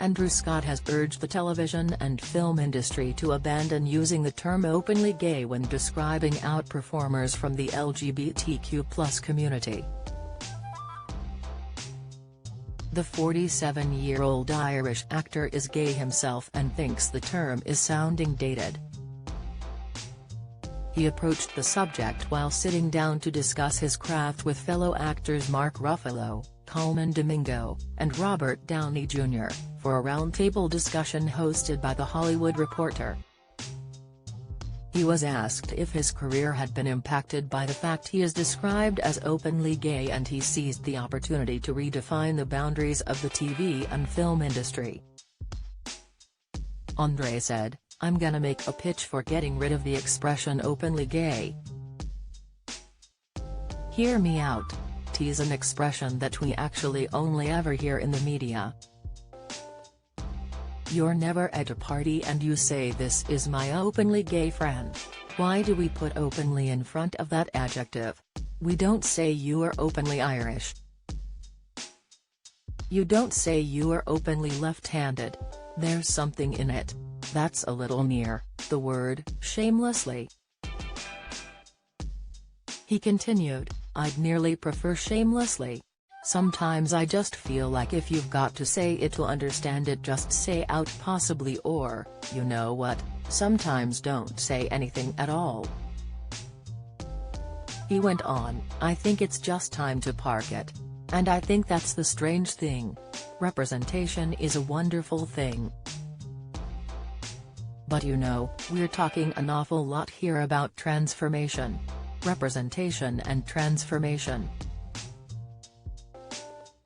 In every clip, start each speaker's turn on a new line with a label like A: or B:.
A: Andrew Scott has urged the television and film industry to abandon using the term openly gay when describing outperformers from the LGBTQ+ community. The 47-year-old Irish actor is gay himself and thinks the term is sounding dated. He approached the subject while sitting down to discuss his craft with fellow actors Mark Ruffalo, Colman Domingo, and Robert Downey Jr., for a roundtable discussion hosted by The Hollywood Reporter. He was asked if his career had been impacted by the fact he is described as openly gay, and he seized the opportunity to redefine the boundaries of the TV and film industry. Andre said, "I'm gonna make a pitch for getting rid of the expression openly gay. Hear me out. T's an expression that we actually only ever hear in the media. You're never at a party and you say, 'This is my openly gay friend.' Why do we put openly in front of that adjective? We don't say you are openly Irish. You don't say you are openly left-handed. There's something in it. That's a little near the word shamelessly." He continued, "I'd nearly prefer shamelessly. Sometimes I just feel like if you've got to say it to understand it, just say out possibly, or, you know what, sometimes don't say anything at all." He went on, "I think it's just time to park it. And I think that's the strange thing. Representation is a wonderful thing. But you know, we're talking an awful lot here about transformation. Representation and transformation.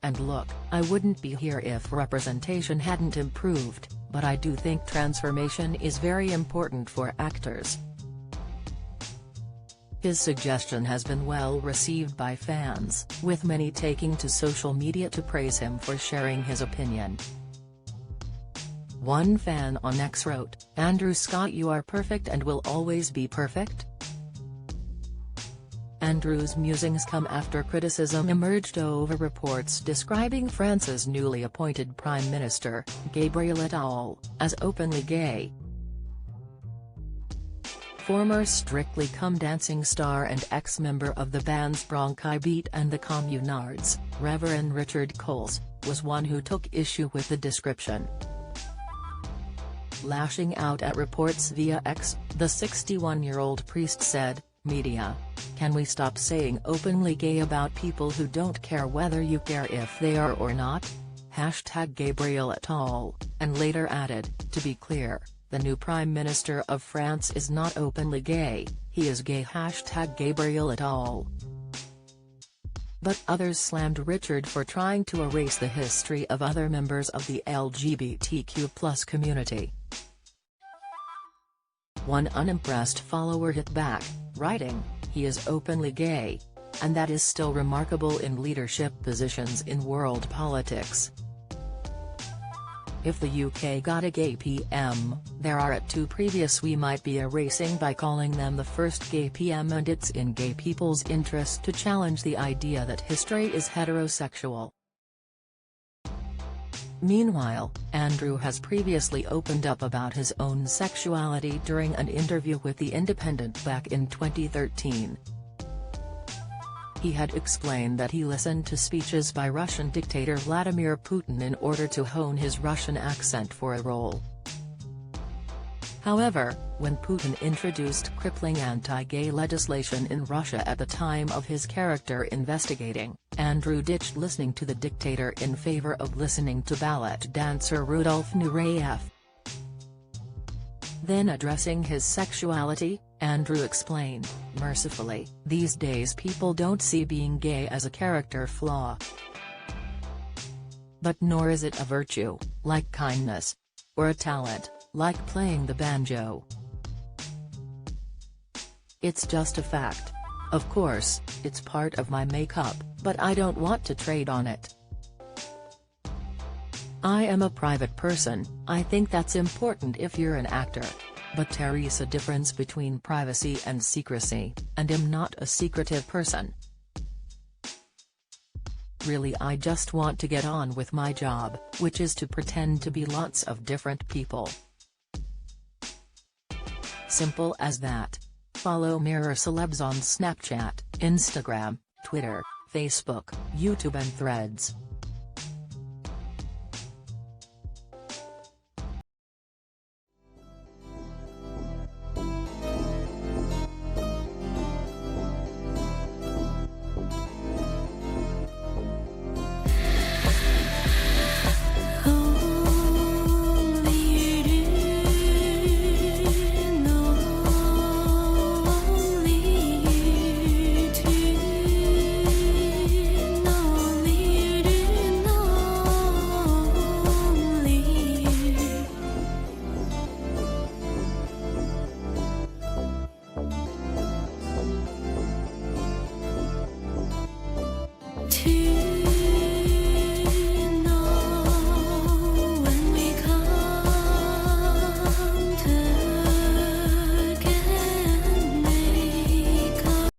A: And look, I wouldn't be here if representation hadn't improved, but I do think transformation is very important for actors." His suggestion has been well received by fans, with many taking to social media to praise him for sharing his opinion. One fan on X wrote, "Andrew Scott, you are perfect and will always be perfect." Andrew's musings come after criticism emerged over reports describing France's newly appointed Prime Minister, Gabriel et al., as openly gay. Former Strictly Come Dancing star and ex-member of the bands Bronchi Beat and the Communards, Reverend Richard Coles, was one who took issue with the description. Lashing out at reports via X, the 61-year-old priest said, "Media, can we stop saying openly gay about people who don't care whether you care if they are or not? #Gabriel et al., and later added, "To be clear, the new Prime Minister of France is not openly gay, he is gay." #Gabriel et al. But others slammed Richard for trying to erase the history of other members of the LGBTQ+ community. One unimpressed follower hit back, writing, "He is openly gay. And that is still remarkable in leadership positions in world politics. If the UK got a gay PM, there are at 2 previous we might be erasing by calling them the first gay PM, and it's in gay people's interest to challenge the idea that history is heterosexual." Meanwhile, Andrew has previously opened up about his own sexuality during an interview with The Independent back in 2013. He had explained that he listened to speeches by Russian dictator Vladimir Putin in order to hone his Russian accent for a role. However, when Putin introduced crippling anti-gay legislation in Russia at the time of his character investigating, Andrew ditched listening to the dictator in favor of listening to ballet dancer Rudolf Nureyev. Then addressing his sexuality, Andrew explained, "Mercifully, these days people don't see being gay as a character flaw. But nor is it a virtue, like kindness. Or a talent, like playing the banjo. It's just a fact. Of course, it's part of my makeup, but I don't want to trade on it. I am a private person, I think that's important if you're an actor. But there is a difference between privacy and secrecy, and I'm not a secretive person." Really, I just want to get on with my job, which is to pretend to be lots of different people. Simple as that. Follow Mirror Celebs on Snapchat, Instagram, Twitter, Facebook, YouTube and Threads.
B: To